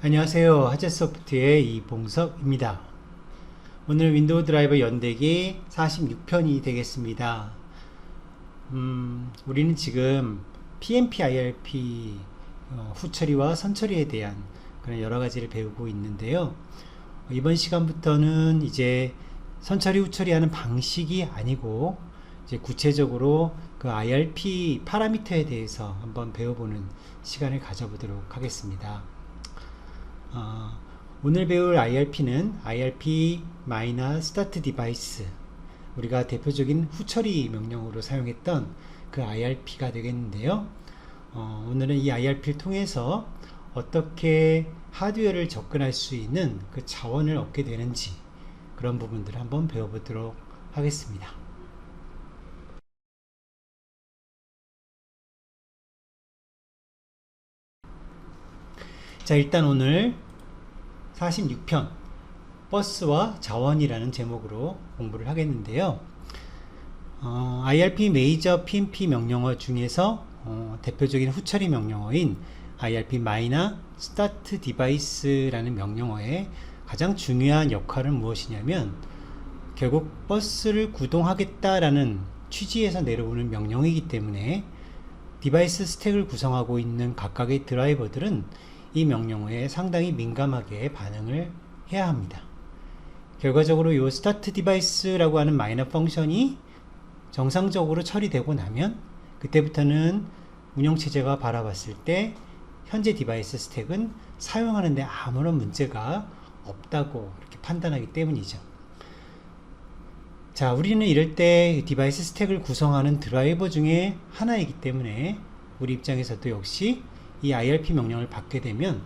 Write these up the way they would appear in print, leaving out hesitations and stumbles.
안녕하세요. 하재소프트의 이봉석입니다. 오늘 윈도우 드라이버 연대기 46편이 되겠습니다. 우리는 지금 PNP, IRP 후처리와 선처리에 대한 그런 여러 가지를 배우고 있는데요. 이번 시간부터는 이제 선처리, 후처리하는 방식이 아니고 이제 구체적으로 그 IRP 파라미터에 대해서 한번 배워보는 시간을 가져보도록 하겠습니다. 오늘 배울 IRP는 IRP start device, 우리가 대표적인 후처리 명령으로 사용했던 그 IRP가 되겠는데요. 오늘은 이 IRP를 통해서 어떻게 하드웨어를 접근할 수 있는 그 자원을 얻게 되는지, 그런 부분들을 한번 배워보도록 하겠습니다. 자, 일단 오늘 46편 버스와 자원이라는 제목으로 공부를 하겠는데요. IRP 메이저 PNP 명령어 중에서 대표적인 후처리 명령어인 IRP start device라는 명령어의 가장 중요한 역할은 무엇이냐면, 결국 버스를 구동하겠다라는 취지에서 내려오는 명령이기 때문에 디바이스 스택을 구성하고 있는 각각의 드라이버들은 이 명령어에 상당히 민감하게 반응을 해야 합니다. 결과적으로 이 스타트 디바이스라고 하는 마이너 펑션이 정상적으로 처리되고 나면, 그때부터는 운영체제가 바라봤을 때 현재 디바이스 스택은 사용하는데 아무런 문제가 없다고 이렇게 판단하기 때문이죠. 자, 우리는 이럴 때 디바이스 스택을 구성하는 드라이버 중에 하나이기 때문에 우리 입장에서도 역시 이 IRP 명령을 받게 되면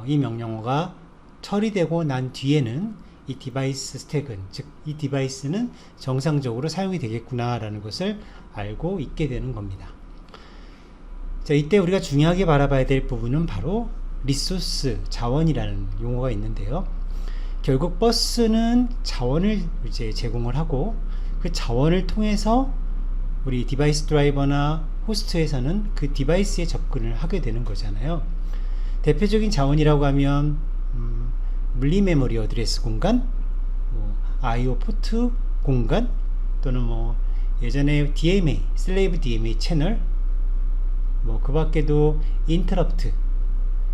이 명령어가 처리되고 난 뒤에는 이 디바이스 스택은, 즉 이 디바이스는 정상적으로 사용이 되겠구나 라는 것을 알고 있게 되는 겁니다. 자, 이때 우리가 중요하게 바라봐야 될 부분은 바로 리소스, 자원이라는 용어가 있는데요. 결국 버스는 자원을 이제 제공을 하고, 그 자원을 통해서 우리 디바이스 드라이버나 호스트에서는 그 디바이스에 접근을 하게 되는 거잖아요. 대표적인 자원이라고 하면 물리 메모리 어드레스 공간, IO 포트 공간, 또는 예전에 DMA, 슬레이브 DMA 채널, 그 밖에도 인터럽트,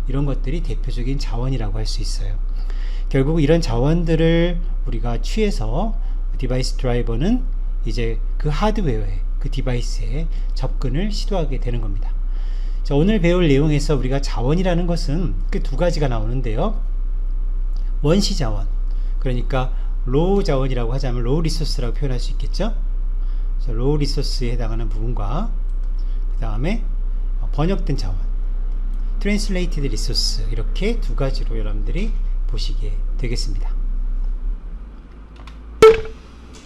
이런 것들이 대표적인 자원이라고 할 수 있어요. 결국 이런 자원들을 우리가 취해서 디바이스 드라이버는 이제 그 하드웨어에, 그 디바이스에 접근을 시도하게 되는 겁니다. 자, 오늘 배울 내용에서 우리가 자원이라는 것은 그 두 가지가 나오는데요. 원시 자원, 그러니까 로우 자원이라고 하자면 로우 리소스라고 표현할 수 있겠죠. 로우 리소스에 해당하는 부분과 그 다음에 번역된 자원, 트랜슬레이티드 리소스, 이렇게 두 가지로 여러분들이 보시게 되겠습니다.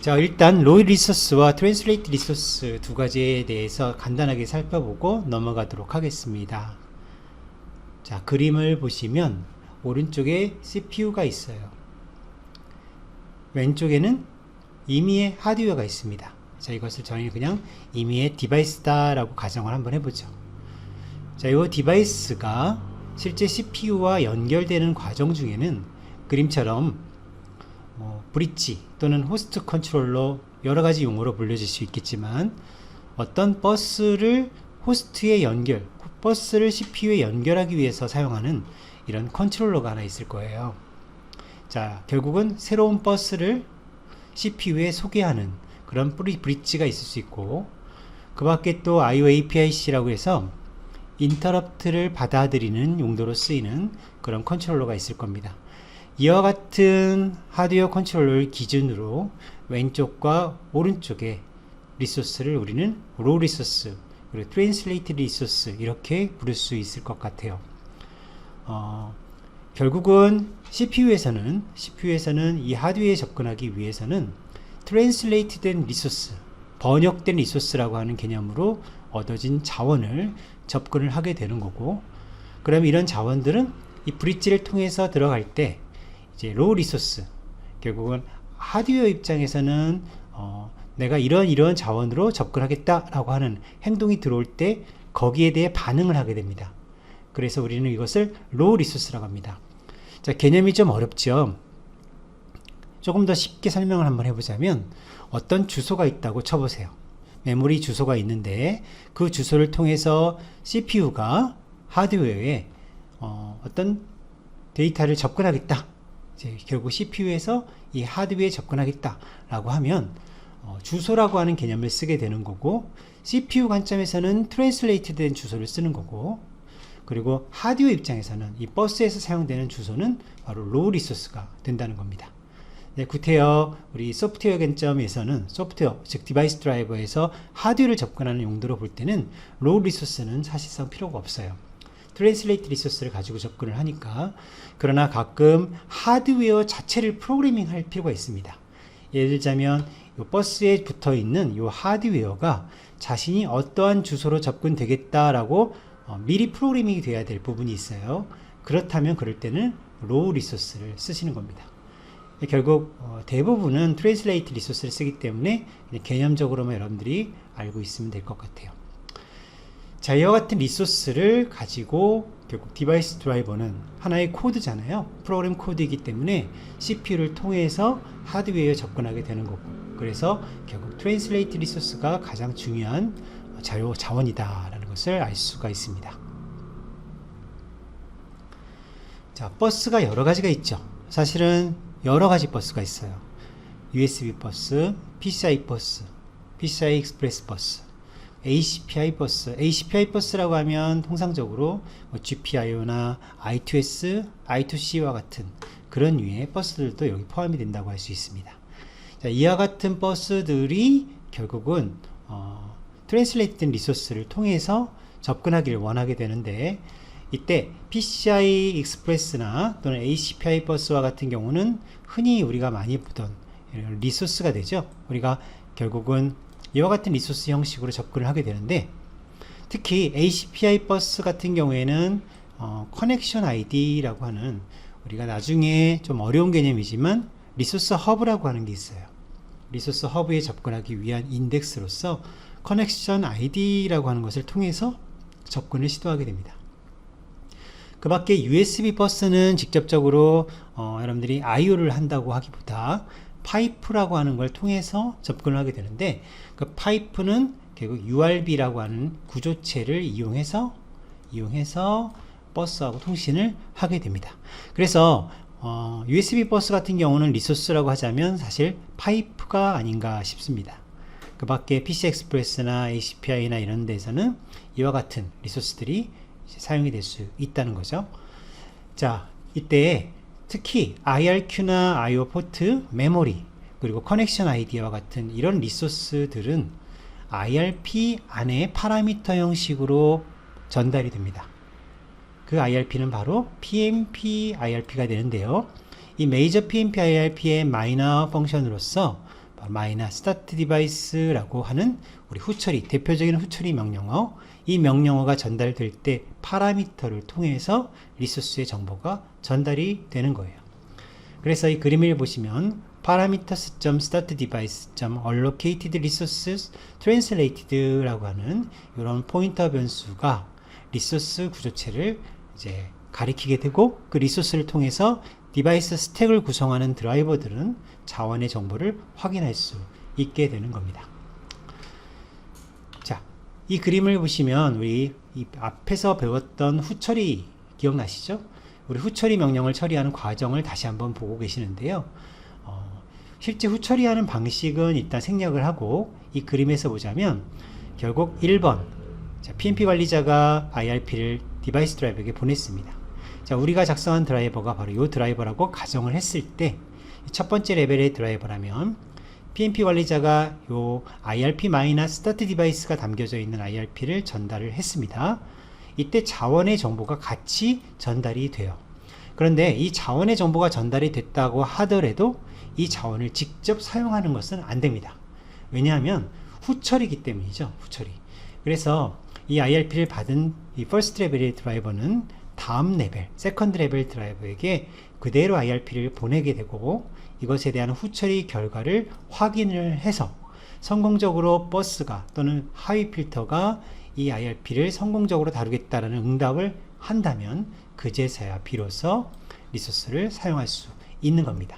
자, 일단 로우 리소스와 트랜슬레이트 리소스 두 가지에 대해서 간단하게 살펴보고 넘어가도록 하겠습니다. 자, 그림을 보시면 오른쪽에 CPU가 있어요. 왼쪽에는 임의의 하드웨어가 있습니다. 자, 이것을 저희는 그냥 임의의 디바이스다 라고 가정을 한번 해보죠. 자, 이 디바이스가 실제 CPU와 연결되는 과정 중에는 그림처럼 브릿지 또는 호스트 컨트롤러, 여러가지 용어로 불려질 수 있겠지만, 어떤 버스를 호스트에 연결, 버스를 CPU에 연결하기 위해서 사용하는 이런 컨트롤러가 하나 있을 거예요. 자, 결국은 새로운 버스를 CPU에 소개하는 그런 브릿지가 있을 수 있고, 그 밖에 또 IO APIC라고 해서 인터럽트를 받아들이는 용도로 쓰이는 그런 컨트롤러가 있을 겁니다. 이와 같은 하드웨어 컨트롤러를 기준으로 왼쪽과 오른쪽에 리소스를 우리는 로우 리소스, 그리고 트랜슬레이트 리소스, 이렇게 부를 수 있을 것 같아요. 결국은 CPU에서는 이 하드웨어에 접근하기 위해서는 트랜슬레이트 된 리소스, 번역된 리소스라고 하는 개념으로 얻어진 자원을 접근을 하게 되는 거고, 그럼 이런 자원들은 이 브릿지를 통해서 들어갈 때 이제 로우 리소스, 결국은 하드웨어 입장에서는 내가 이런 자원으로 접근하겠다라고 하는 행동이 들어올 때 거기에 대해 반응을 하게 됩니다. 그래서 우리는 이것을 로우 리소스라고 합니다. 자, 개념이 좀 어렵죠. 조금 더 쉽게 설명을 한번 해보자면 어떤 주소가 있다고 쳐보세요. 메모리 주소가 있는데 그 주소를 통해서 CPU가 하드웨어에 어떤 데이터를 접근하겠다. 이제 결국 CPU에서 이 하드웨어에 접근하겠다 라고 하면 주소라고 하는 개념을 쓰게 되는 거고, CPU 관점에서는 트랜슬레이트 된 주소를 쓰는 거고, 그리고 하드웨어 입장에서는 이 버스에서 사용되는 주소는 바로 로우 리소스가 된다는 겁니다. 네, 구태여 우리 소프트웨어 관점에서는 소프트웨어, 즉 디바이스 드라이버에서 하드웨어를 접근하는 용도로 볼 때는 로우 리소스는 사실상 필요가 없어요. 트랜슬레이트 리소스를 가지고 접근을 하니까. 그러나 가끔 하드웨어 자체를 프로그래밍 할 필요가 있습니다. 예를 들자면 이 버스에 붙어 있는 이 하드웨어가 자신이 어떠한 주소로 접근되겠다라고 미리 프로그래밍이 돼야 될 부분이 있어요. 그렇다면 그럴 때는 로우 리소스를 쓰시는 겁니다. 결국 대부분은 트랜슬레이트 리소스를 쓰기 때문에 개념적으로만 여러분들이 알고 있으면 될 것 같아요. 자, 이와 같은 리소스를 가지고 결국 디바이스 드라이버는 하나의 코드잖아요. 프로그램 코드이기 때문에 CPU를 통해서 하드웨어에 접근하게 되는 거고, 그래서 결국 트랜슬레이트 리소스가 가장 중요한 자원이다 라는 것을 알 수가 있습니다. 자, 버스가 여러 가지가 있죠. 사실은 여러 가지 버스가 있어요. USB 버스, PCI 버스, PCI 익스프레스 버스, ACPI 버스. ACPI 버스라고 하면 통상적으로 GPIO나 I2S, I2C와 같은 그런 류의 버스들도 여기 포함이 된다고 할 수 있습니다. 자, 이와 같은 버스들이 결국은 트랜슬레이트 된 리소스를 통해서 접근하기를 원하게 되는데, 이때 PCI 익스프레스나 또는 ACPI 버스와 같은 경우는 흔히 우리가 많이 보던 리소스가 되죠. 우리가 결국은 이와 같은 리소스 형식으로 접근을 하게 되는데, 특히 ACPI 버스 같은 경우에는 커넥션 ID라고 하는, 우리가 나중에 좀 어려운 개념이지만 리소스 허브라고 하는 게 있어요. 리소스 허브에 접근하기 위한 인덱스로서 커넥션 ID라고 하는 것을 통해서 접근을 시도하게 됩니다. 그 밖에 USB 버스는 직접적으로 여러분들이 IO를 한다고 하기보다 파이프라고 하는 걸 통해서 접근을 하게 되는데, 그 파이프는 결국 URB라고 하는 구조체를 이용해서 버스하고 통신을 하게 됩니다. 그래서 USB 버스 같은 경우는 리소스라고 하자면 사실 파이프가 아닌가 싶습니다. 그 밖에 PC 익스프레스나 ACPI나 이런 데서는 이와 같은 리소스들이 사용이 될 수 있다는 거죠. 자, 이때 특히 IRQ나 IO 포트, 메모리, 그리고 커넥션 아이디와 같은 이런 리소스들은 IRP 안에 파라미터 형식으로 전달이 됩니다. 그 IRP는 바로 PMP IRP가 되는데요. 이 메이저 PMP IRP의 마이너 펑션으로서 마이너 스타트 디바이스라고 하는 우리 후처리, 대표적인 후처리 명령어, 이 명령어가 전달될 때 파라미터를 통해서 리소스의 정보가 전달이 되는 거예요. 그래서 이 그림을 보시면 parameters.startDevice.allocated resources translated라고 하는 이런 포인터 변수가 리소스 구조체를 이제 가리키게 되고, 그 리소스를 통해서 디바이스 스택을 구성하는 드라이버들은 자원의 정보를 확인할 수 있게 되는 겁니다. 자, 이 그림을 보시면 우리 이 앞에서 배웠던 후처리 기억나시죠? 우리 후처리 명령을 처리하는 과정을 다시 한번 보고 계시는데요. 실제 후처리하는 방식은 일단 생략을 하고 이 그림에서 보자면 결국 1번, 자, PMP 관리자가 IRP를 디바이스 드라이버에게 보냈습니다. 자, 우리가 작성한 드라이버가 바로 이 드라이버라고 가정을 했을 때 첫 번째 레벨의 드라이버라면 PMP 관리자가 요 IRP-start device가 담겨져 있는 IRP를 전달을 했습니다. 이때 자원의 정보가 같이 전달이 돼요. 그런데 이 자원의 정보가 전달이 됐다고 하더라도 이 자원을 직접 사용하는 것은 안 됩니다. 왜냐하면 후처리이기 때문이죠. 후처리. 그래서 이 IRP를 받은 이 first 레벨의 드라이버는 다음 레벨, 세컨드 레벨 드라이버에게 그대로 IRP를 보내게 되고, 이것에 대한 후처리 결과를 확인을 해서 성공적으로 버스가 또는 하위 필터가 이 IRP를 성공적으로 다루겠다라는 응답을 한다면 그제서야 비로소 리소스를 사용할 수 있는 겁니다.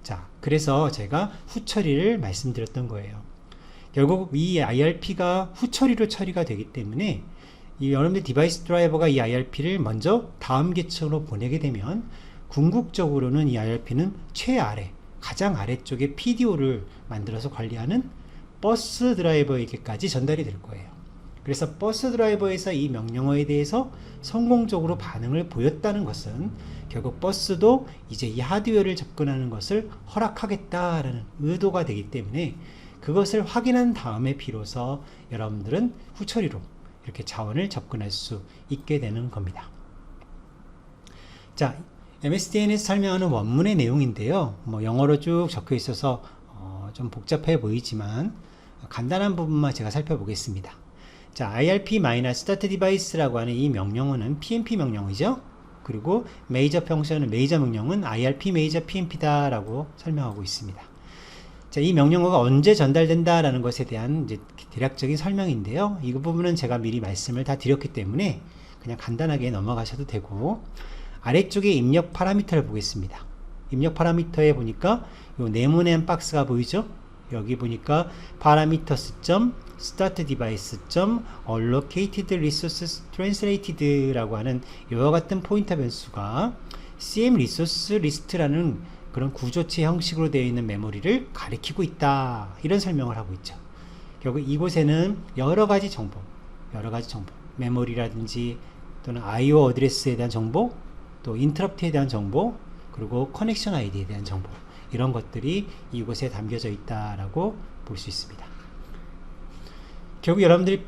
자, 그래서 제가 후처리를 말씀드렸던 거예요. 결국 이 IRP가 후처리로 처리가 되기 때문에 여러분들 디바이스 드라이버가 이 IRP를 먼저 다음 계층으로 보내게 되면 궁극적으로는 이 IRP는 최아래, 가장 아래쪽에 PDO를 만들어서 관리하는 버스 드라이버에게까지 전달이 될 거예요. 그래서 버스 드라이버에서 이 명령어에 대해서 성공적으로 반응을 보였다는 것은 결국 버스도 이제 이 하드웨어를 접근하는 것을 허락하겠다라는 의도가 되기 때문에 그것을 확인한 다음에 비로소 여러분들은 후처리로 이렇게 자원을 접근할 수 있게 되는 겁니다. 자, MSDN에서 설명하는 원문의 내용인데요. 영어로 쭉 적혀 있어서 좀 복잡해 보이지만 간단한 부분만 제가 살펴보겠습니다. 자, IRP-start device라고 하는 이 명령어는 PMP 명령이죠. 그리고 메이저 펑션은 메이저 명령은 IRP 메이저 PMP다 라고 설명하고 있습니다. 자, 이 명령어가 언제 전달된다라는 것에 대한 이제 대략적인 설명인데요. 이 부분은 제가 미리 말씀을 다 드렸기 때문에 그냥 간단하게 넘어가셔도 되고, 아래쪽에 입력 파라미터를 보겠습니다. 입력 파라미터에 보니까 요 네모난 박스가 보이죠? 여기 보니까 parameters.startDevice.allocated resources translated라고 하는 이와 같은 포인터 변수가 CM resource list라는 그런 구조체 형식으로 되어 있는 메모리를 가리키고 있다, 이런 설명을 하고 있죠. 결국 이곳에는 여러 가지 정보, 메모리라든지 또는 IO 어드레스에 대한 정보, 또 인터럽트에 대한 정보, 그리고 커넥션 아이디에 대한 정보, 이런 것들이 이곳에 담겨져 있다라고 볼 수 있습니다. 결국 여러분들이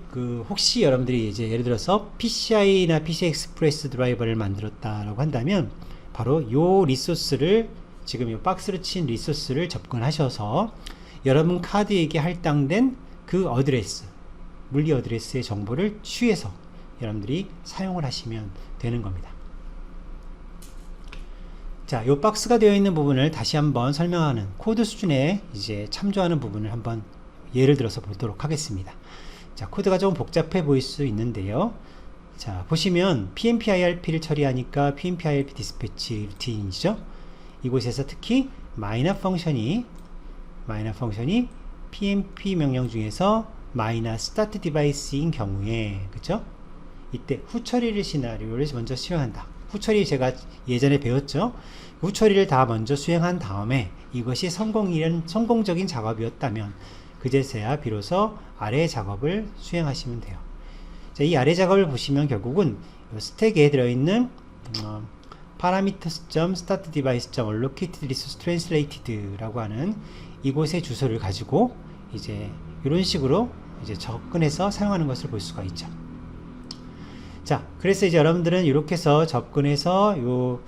혹시 여러분들이 이제 예를 들어서 PCI나 PCI 익스프레스 드라이버를 만들었다라고 한다면 바로 요 리소스를, 지금 이 박스로 친 리소스를 접근하셔서 여러분 카드에게 할당된 그 어드레스, 물리 어드레스의 정보를 취해서 여러분들이 사용을 하시면 되는 겁니다. 자, 이 박스가 되어 있는 부분을 다시 한번 설명하는 코드 수준에 이제 참조하는 부분을 한번 예를 들어서 보도록 하겠습니다. 자, 코드가 좀 복잡해 보일 수 있는데요. 자, 보시면 PMP IRP를 처리하니까 PMP IRP 디스패치 루틴이죠. 이곳에서 특히 마이너 펑션이 PMP 명령 중에서 start device인 경우에, 그쵸? 이때 후처리를 시나리오를 먼저 수행한다. 후처리 제가 예전에 배웠죠. 후처리를 다 먼저 수행한 다음에 이것이 성공적인 작업이었다면 그제서야 비로소 아래 작업을 수행하시면 돼요. 자, 이 아래 작업을 보시면 결국은 스택에 들어있는 parameters.startDevice.allocated resource translated라고 하는 이곳의 주소를 가지고 이제 이런 식으로 이제 접근해서 사용하는 것을 볼 수가 있죠. 자, 그래서 이제 여러분들은 이렇게 해서 접근해서 요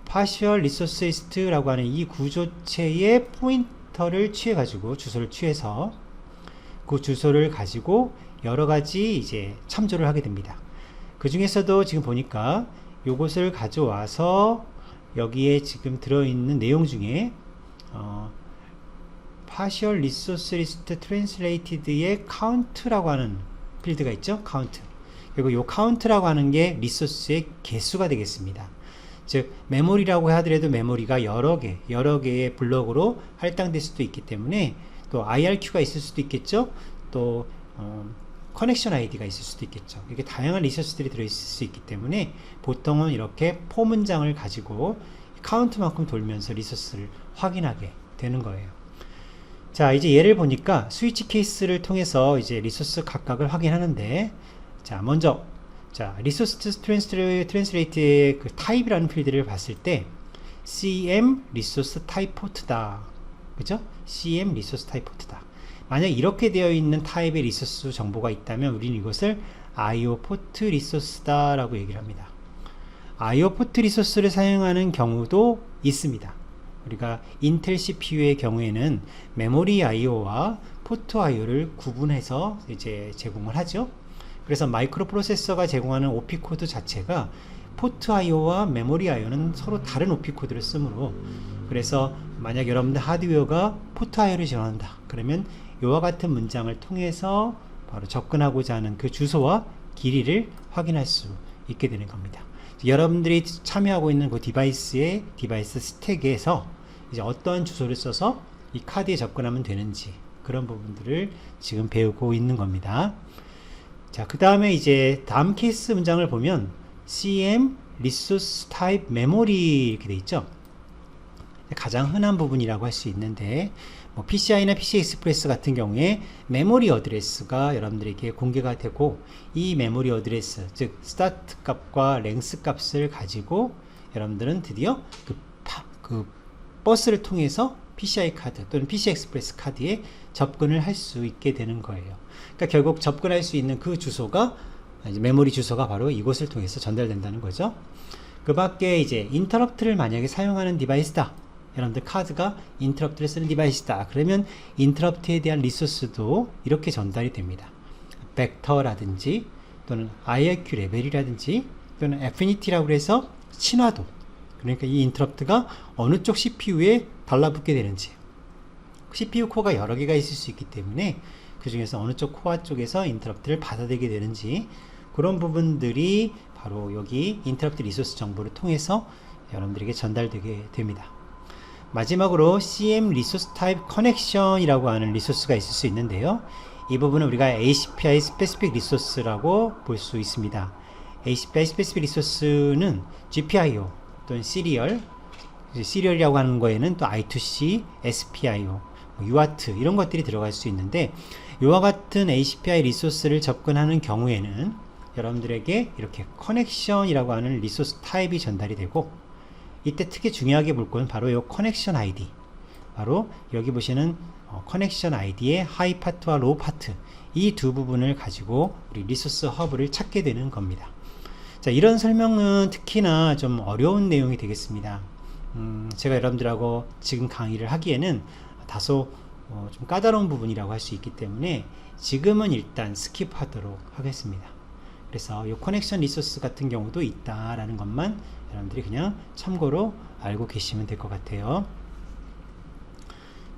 partial resource list라고 하는 이 구조체의 포인터를 취해 가지고, 주소를 취해서 그 주소를 가지고 여러 가지 이제 참조를 하게 됩니다. 그 중에서도 지금 보니까 요것을 가져와서 여기에 지금 들어있는 내용 중에 partial resource list translated의 count라고 하는 필드가 있죠. count. 그리고 이 count라고 하는 게 리소스의 개수가 되겠습니다. 즉 메모리라고 하더라도 메모리가 여러 개의 블록으로 할당될 수도 있기 때문에 또 IRQ가 있을 수도 있겠죠. 또 커넥션 아이디가 있을 수도 있겠죠. 이렇게 다양한 리소스들이 들어있을 수 있기 때문에 보통은 이렇게 포 문장을 가지고 카운트만큼 돌면서 리소스를 확인하게 되는 거예요. 자, 이제 예를 보니까 스위치 케이스를 통해서 이제 리소스 각각을 확인하는데, 자, 먼저 리소스 트랜스레이트의 그 타입이라는 필드를 봤을 때 CM 리소스 타입 포트다, 그죠? CM 리소스 타입 포트다. 만약 이렇게 되어 있는 타입의 리소스 정보가 있다면 우리는 이것을 IO 포트 리소스다 라고 얘기를 합니다. IO 포트 리소스를 사용하는 경우도 있습니다. 우리가 인텔 CPU의 경우에는 메모리 IO와 포트 IO를 구분해서 이제 제공을 하죠. 그래서 마이크로 프로세서가 제공하는 OP 코드 자체가 포트 IO와 메모리 IO는 서로 다른 OP 코드를 쓰므로, 그래서 만약 여러분들 하드웨어가 포트 IO를 지원한다 그러면 이와 같은 문장을 통해서 바로 접근하고자 하는 그 주소와 길이를 확인할 수 있게 되는 겁니다. 여러분들이 참여하고 있는 그 디바이스의 디바이스 스택에서 이제 어떠한 주소를 써서 이 카드에 접근하면 되는지 그런 부분들을 지금 배우고 있는 겁니다. 자, 그 다음에 이제 다음 케이스 문장을 보면 CM Resource Type Memory 이렇게 돼 있죠. 가장 흔한 부분이라고 할 수 있는데 뭐 PCI나 PCExpress 같은 경우에 메모리 어드레스가 여러분들에게 공개가 되고 이 메모리 어드레스 즉 스타트 값과 랭스 값을 가지고 여러분들은 드디어 그 버스를 통해서 PCI 카드 또는 PCExpress 카드에 접근을 할 수 있게 되는 거예요. 그러니까 결국 접근할 수 있는 그 주소가 이제 메모리 주소가 바로 이곳을 통해서 전달된다는 거죠. 그 밖에 이제 인터럽트를 만약에 사용하는 디바이스다. 여러분들 카드가 인터럽트를 쓰는 디바이스다. 그러면 인터럽트에 대한 리소스도 이렇게 전달이 됩니다. 벡터라든지 또는 IRQ 레벨이라든지 또는 애피니티라고 해서 친화도. 그러니까 이 인터럽트가 어느 쪽 CPU에 달라붙게 되는지. CPU 코어가 여러 개가 있을 수 있기 때문에 그 중에서 어느 쪽 코어 쪽에서 인터럽트를 받아들이게 되는지 그런 부분들이 바로 여기 인터럽트 리소스 정보를 통해서 여러분들에게 전달되게 됩니다. 마지막으로 CM Resource Type Connection 이라고 하는 리소스가 있을 수 있는데요. 이 부분은 우리가 ACPI Specific Resource라고 볼 수 있습니다. ACPI Specific Resource는 GPIO 또는 시리얼이라고 하는 거에는 또 I2C, SPIO, UART 이런 것들이 들어갈 수 있는데 이와 같은 ACPI 리소스를 접근하는 경우에는 여러분들에게 이렇게 커넥션이라고 하는 리소스 타입이 전달이 되고 이때 특히 중요하게 볼 건 바로 이 커넥션 아이디 바로 여기 보시는 커넥션 아이디의 하이 파트와 로우 파트 이 두 부분을 가지고 우리 리소스 허브를 찾게 되는 겁니다. 자, 이런 설명은 특히나 좀 어려운 내용이 되겠습니다. 제가 여러분들하고 지금 강의를 하기에는 다소 좀 까다로운 부분이라고 할 수 있기 때문에 지금은 일단 스킵하도록 하겠습니다. 그래서 이 커넥션 리소스 같은 경우도 있다라는 것만 여러분들이 그냥 참고로 알고 계시면 될 것 같아요.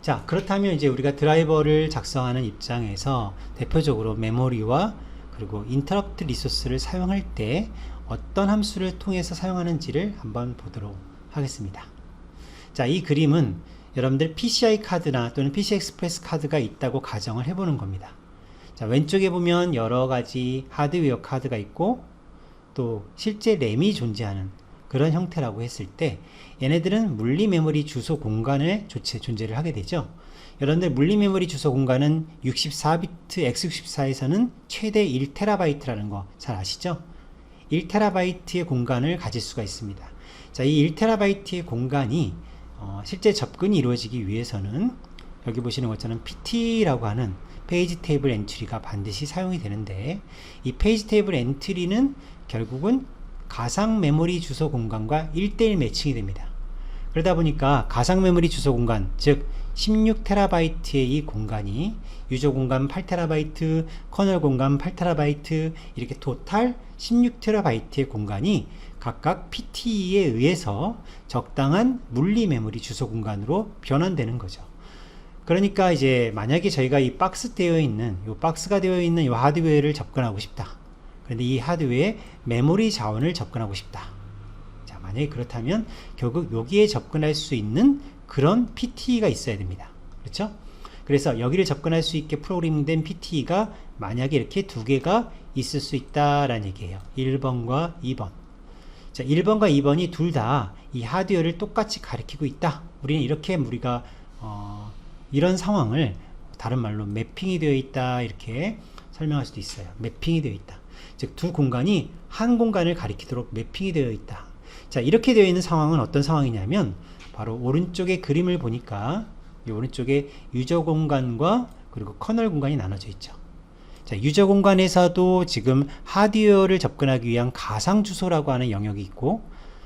자, 그렇다면 이제 우리가 드라이버를 작성하는 입장에서 대표적으로 메모리와 그리고 인터럽트 리소스를 사용할 때 어떤 함수를 통해서 사용하는지를 한번 보도록 하겠습니다. 자, 이 그림은 여러분들 PCI 카드나 또는 PCExpress 카드가 있다고 가정을 해보는 겁니다. 자, 왼쪽에 보면 여러 가지 하드웨어 카드가 있고 또 실제 램이 존재하는 그런 형태라고 했을 때 얘네들은 물리 메모리 주소 공간에 존재를 하게 되죠. 여러분들 물리 메모리 주소 공간은 64비트 x64에서는 최대 1TB라는 거 잘 아시죠? 1TB의 공간을 가질 수가 있습니다. 자, 이 1TB의 공간이 실제 접근이 이루어지기 위해서는 여기 보시는 것처럼 PT라고 하는 페이지 테이블 엔트리가 반드시 사용이 되는데 이 페이지 테이블 엔트리는 결국은 가상 메모리 주소 공간과 1:1 매칭이 됩니다. 그러다 보니까 가상 메모리 주소 공간, 즉 16TB의 이 공간이 유저 공간 8TB, 커널 공간 8TB 이렇게 토탈 16TB의 공간이 각각 PT에 의해서 적당한 물리 메모리 주소 공간으로 변환되는 거죠. 그러니까 이제 만약에 저희가 이 박스가 되어 있는 이 하드웨어를 접근하고 싶다. 그런데 이 하드웨어에 메모리 자원을 접근하고 싶다. 자, 만약에 그렇다면 결국 여기에 접근할 수 있는 그런 PT가 있어야 됩니다. 그렇죠? 그래서 여기를 접근할 수 있게 프로그래밍된 PT가 만약에 이렇게 두 개가 있을 수 있다라는 얘기예요. 1번과 2번. 자, 1번과 2번이 둘 다 이 하드웨어를 똑같이 가리키고 있다. 우리는 이렇게 우리가 이런 상황을 다른 말로 매핑이 되어 있다 이렇게 설명할 수도 있어요. 매핑이 되어 있다. 즉 두 공간이 한 공간을 가리키도록 매핑이 되어 있다. 자, 이렇게 되어 있는 상황은 어떤 상황이냐면 바로 오른쪽의 그림을 보니까 이 오른쪽에 유저 공간과 그리고 커널 공간이 나눠져 있죠. 자, 유저 공간에서도 지금 하드웨어를 접근하기 위한 가상 주소라고 하는 영역이 있고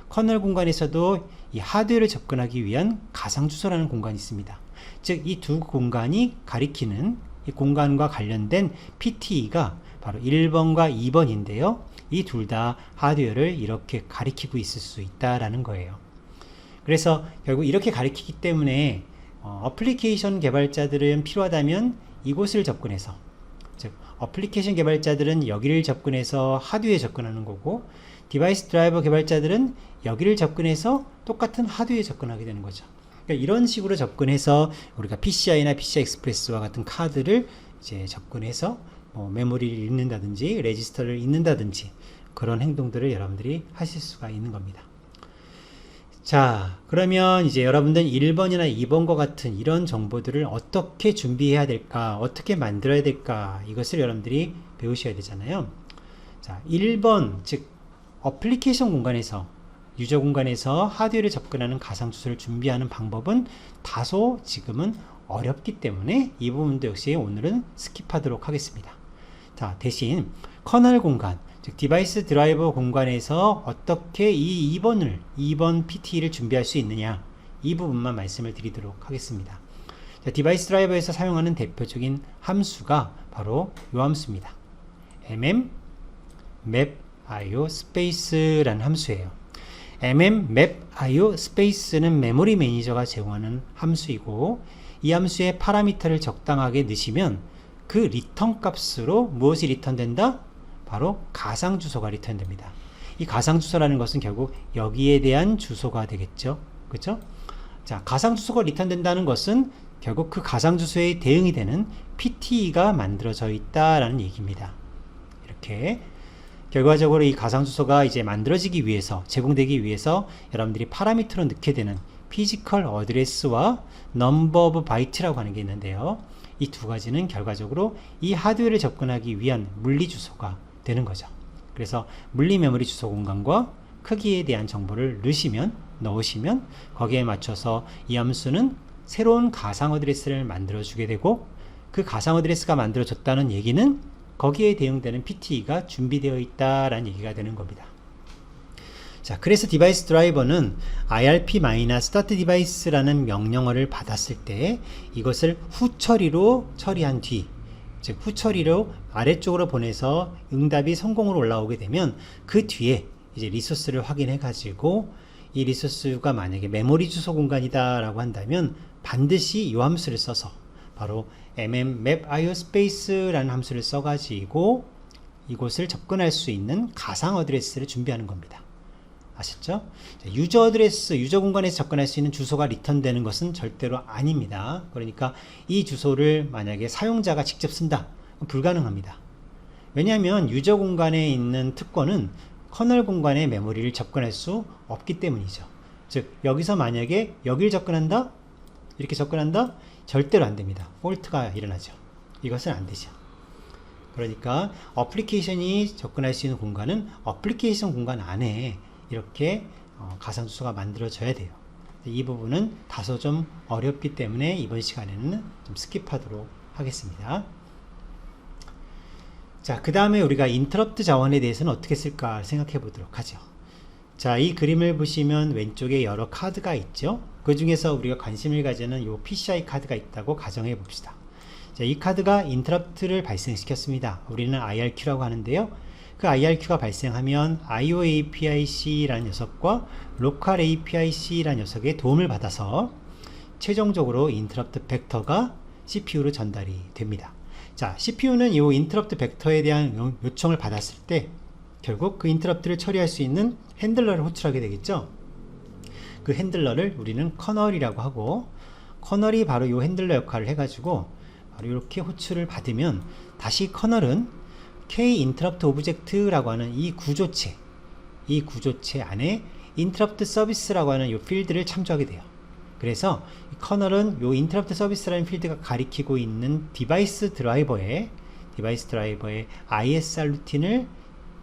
커널 공간에서도 이 하드웨어를 접근하기 위한 가상 주소라는 공간이 있습니다. 즉 이 두 공간이 가리키는 이 공간과 관련된 PT가 바로 1번과 2번인데요. 이 둘 다 하드웨어를 이렇게 가리키고 있을 수 있다라는 거예요. 그래서 결국 이렇게 가리키기 때문에 어플리케이션 개발자들은 필요하다면 이곳을 접근해서 즉 어플리케이션 개발자들은 여기를 접근해서 하드웨어에 접근하는 거고 디바이스 드라이버 개발자들은 여기를 접근해서 똑같은 하드웨어에 접근하게 되는 거죠. 그러니까 이런 식으로 접근해서 우리가 PCI나 PCI 익스프레스와 같은 카드를 이제 접근해서 메모리를 읽는다든지 레지스터를 읽는다든지 그런 행동들을 여러분들이 하실 수가 있는 겁니다. 자, 그러면 이제 여러분들 1번이나 2번과 같은 이런 정보들을 어떻게 준비해야 될까, 어떻게 만들어야 될까, 이것을 여러분들이 배우셔야 되잖아요. 자, 1번, 즉 어플리케이션 공간에서, 유저 공간에서 하드웨어를 접근하는 가상 주소를 준비하는 방법은 다소 지금은 어렵기 때문에 이 부분도 역시 오늘은 스킵하도록 하겠습니다. 자, 대신 커널 공간, 즉 디바이스 드라이버 공간에서 어떻게 이 2번 PT를 준비할 수 있느냐, 이 부분만 말씀을 드리도록 하겠습니다. 자, 디바이스 드라이버에서 사용하는 대표적인 함수가 바로 이 함수입니다. map.io space라는 함수예요. map.io space는 메모리 매니저가 제공하는 함수이고, 이 함수의 파라미터를 적당하게 넣으시면 그 리턴 값으로 무엇이 리턴된다? 바로 가상 주소가 리턴됩니다. 이 가상 주소라는 것은 결국 여기에 대한 주소가 되겠죠. 그렇죠? 자, 가상 주소가 리턴된다는 것은 결국 그 가상 주소에 대응이 되는 PT가 만들어져 있다라는 얘기입니다. 이렇게 결과적으로 이 가상 주소가 이제 만들어지기 위해서, 제공되기 위해서 여러분들이 파라미터로 넣게 되는 피지컬 어드레스와 넘버 오브 바이트라고 하는 게 있는데요. 이 두 가지는 결과적으로 이 하드웨어를 접근하기 위한 물리 주소가 되는 거죠. 그래서 물리 메모리 주소 공간과 크기에 대한 정보를 넣으시면 거기에 맞춰서 이 함수는 새로운 가상 어드레스를 만들어 주게 되고, 그 가상 어드레스가 만들어졌다는 얘기는 거기에 대응되는 PT가 준비되어 있다라는 얘기가 되는 겁니다. 자, 그래서 디바이스 드라이버는 irp-start device라는 명령어를 받았을 때 이것을 후처리로 처리한 뒤, 즉 후처리로 아래쪽으로 보내서 응답이 성공으로 올라오게 되면 그 뒤에 이제 리소스를 확인해 가지고 이 리소스가 만약에 메모리 주소 공간이다 라고 한다면 반드시 이 함수를 써서 바로 map.io space라는 함수를 써 가지고 이곳을 접근할 수 있는 가상 어드레스를 준비하는 겁니다. 아셨죠? 유저 어드레스, 유저 공간에서 접근할 수 있는 주소가 리턴되는 것은 절대로 아닙니다. 그러니까 이 주소를 만약에 사용자가 직접 쓴다, 불가능합니다. 왜냐하면 유저 공간에 있는 특권은 커널 공간의 메모리를 접근할 수 없기 때문이죠. 즉 여기서 만약에 여기를 접근한다, 이렇게 접근한다, 절대로 안 됩니다. 폴트가 일어나죠. 이것은 안 되죠. 그러니까 어플리케이션이 접근할 수 있는 공간은 어플리케이션 공간 안에 이렇게 가상 주소가 만들어져야 돼요. 이 부분은 다소 좀 어렵기 때문에 이번 시간에는 좀 스킵하도록 하겠습니다. 자, 그 다음에 우리가 인터럽트 자원에 대해서는 어떻게 쓸까 생각해 보도록 하죠. 자, 이 그림을 보시면 왼쪽에 여러 카드가 있죠. 그 중에서 우리가 관심을 가지는 이 PCI 카드가 있다고 가정해 봅시다. 자, 이 카드가 인터럽트를 발생시켰습니다. 우리는 IRQ라고 하는데요. 그 IRQ가 발생하면 IOAPIC라는 녀석과 Local APIC라는 녀석의 도움을 받아서 최종적으로 인터럽트 벡터가 CPU로 전달이 됩니다. 자, CPU는 이 인터럽트 벡터에 대한 요청을 받았을 때 결국 그 인터럽트를 처리할 수 있는 핸들러를 호출하게 되겠죠. 그 핸들러를 우리는 커널이라고 하고, 커널이 바로 이 핸들러 역할을 해가지고 바로 이렇게 호출을 받으면 다시 커널은 K-interrupt object라고 하는 이 구조체 안에 interrupt service라고 하는 이 필드를 참조하게 돼요. 그래서 이 커널은 이 interrupt service라는 필드가 가리키고 있는 디바이스 드라이버의 ISR 루틴을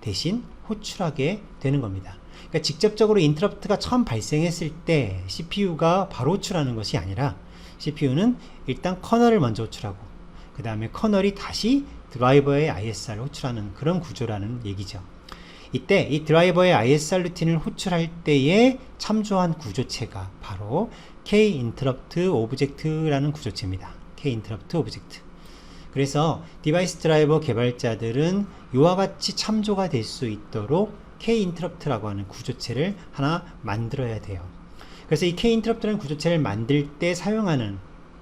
대신 호출하게 되는 겁니다. 그러니까 직접적으로 인터럽트가 처음 발생했을 때 CPU가 바로 호출하는 것이 아니라 CPU는 일단 커널을 먼저 호출하고 그 다음에 커널이 다시 드라이버의 ISR을 호출하는 그런 구조라는 얘기죠. 이때 이 드라이버의 ISR 루틴을 호출할 때에 참조한 구조체가 바로 K-interrupt object라는 구조체입니다. K-interrupt object. 그래서 디바이스 드라이버 개발자들은 이와 같이 참조가 될 수 있도록 K-interrupt라고 하는 구조체를 하나 만들어야 돼요. 그래서 이 K-interrupt라는 구조체를 만들 때 사용하는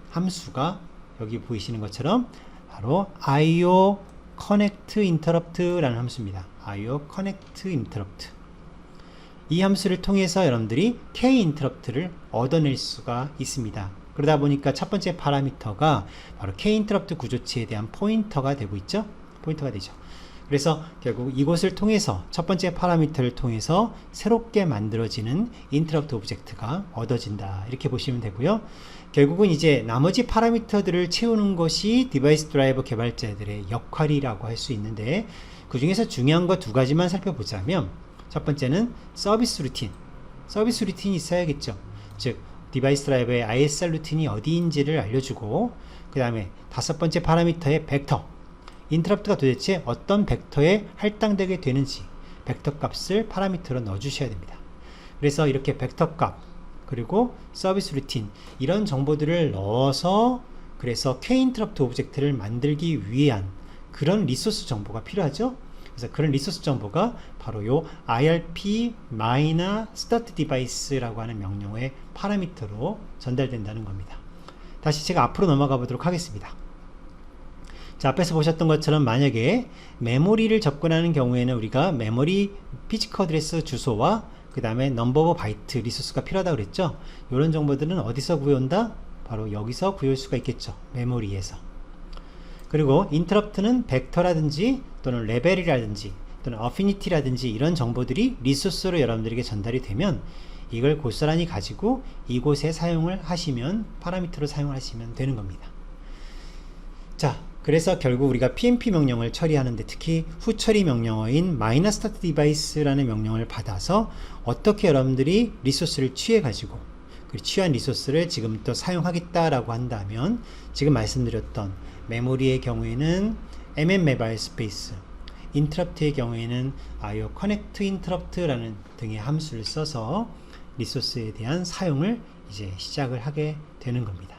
함수가 여기 보이시는 것처럼 바로 IO connect interrupt라는 함수입니다. IO connect interrupt. 이 함수를 통해서 여러분들이 k 인터럽트를 얻어낼 수가 있습니다. 그러다 보니까 첫 번째 파라미터가 바로 k 인터럽트 구조치에 대한 포인터가 되고 있죠. 포인터가 되죠. 그래서 결국 이곳을 통해서 첫 번째 파라미터를 통해서 새롭게 만들어지는 인터럽트 오브젝트가 얻어진다, 이렇게 보시면 되고요. 결국은 이제 나머지 파라미터들을 채우는 것이 디바이스 드라이버 개발자들의 역할이라고 할 수 있는데, 그 중에서 중요한 거 두 가지만 살펴보자면, 첫 번째는 서비스 루틴. 서비스 루틴이 있어야겠죠. 즉 디바이스 드라이버의 ISR 루틴이 어디인지를 알려주고, 그 다음에 다섯 번째 파라미터의 벡터, 인터럽트가 도대체 어떤 벡터에 할당되게 되는지 벡터 값을 파라미터로 넣어 주셔야 됩니다. 그래서 이렇게 벡터 값 그리고 서비스 루틴, 이런 정보들을 넣어서 그래서 k 인터럽트 오브젝트를 만들기 위한 그런 리소스 정보가 필요하죠. 그래서 그런 리소스 정보가 바로 요 IRP start device라고 하는 명령어의 파라미터로 전달된다는 겁니다. 다시 제가 앞으로 넘어가 보도록 하겠습니다. 자, 앞에서 보셨던 것처럼 만약에 메모리를 접근하는 경우에는 우리가 메모리 피지컬 어드레스 주소와 그 다음에 넘버 오브 바이트 리소스가 필요하다고 그랬죠. 이런 정보들은 어디서 구해온다? 바로 여기서 구해올 수가 있겠죠. 메모리에서. 그리고 인터럽트는 벡터라든지 또는 레벨이라든지 또는 어피니티라든지 이런 정보들이 리소스로 여러분들에게 전달이 되면 이걸 고스란히 가지고 이곳에 사용을 하시면, 파라미터로 사용하시면 되는 겁니다. 자, 그래서 결국 우리가 PNP 명령을 처리하는데, 특히 후처리 명령어인 start device라는 명령을 받아서 어떻게 여러분들이 리소스를 취해 가지고 그 취한 리소스를 지금부터 사용하겠다라고 한다면, 지금 말씀드렸던 메모리의 경우에는 mmap 스페이스, 인터럽트의 경우에는 IO connect interrupt라는 등의 함수를 써서 리소스에 대한 사용을 이제 시작을 하게 되는 겁니다.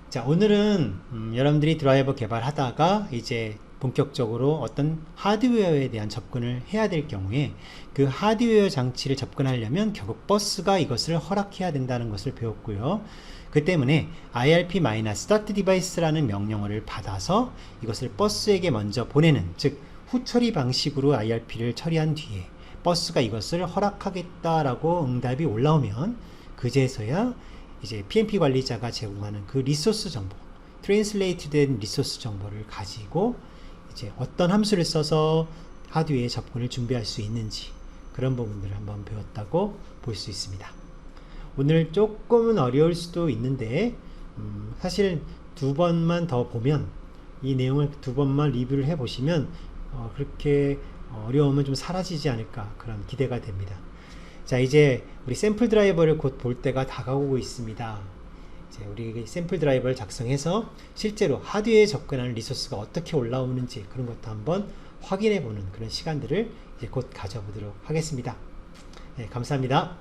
자, 오늘은 여러분들이 드라이버 개발하다가 이제 본격적으로 어떤 하드웨어에 대한 접근을 해야 될 경우에 그 하드웨어 장치를 접근하려면 결국 버스가 이것을 허락해야 된다는 것을 배웠고요. 그 때문에 IRP start device라는 명령어를 받아서 이것을 버스에게 먼저 보내는, 즉 후처리 방식으로 IRP를 처리한 뒤에 버스가 이것을 허락하겠다라고 응답이 올라오면 그제서야 이제 PNP 관리자가 제공하는 그 리소스 정보, 트랜슬레이트 된 리소스 정보를 가지고 이제 어떤 함수를 써서 하드웨어에 접근을 준비할 수 있는지, 그런 부분들을 한번 배웠다고 볼 수 있습니다. 오늘 조금은 어려울 수도 있는데 사실 두 번만 더 보면, 이 내용을 두 번만 리뷰를 해 보시면 그렇게 어려움은 좀 사라지지 않을까, 그런 기대가 됩니다. 자, 이제 우리 샘플 드라이버를 곧 볼 때가 다가오고 있습니다. 이제 우리 샘플 드라이버를 작성해서 실제로 하드웨어에 접근하는 리소스가 어떻게 올라오는지 그런 것도 한번 확인해 보는 그런 시간들을 이제 곧 가져보도록 하겠습니다. 네, 감사합니다.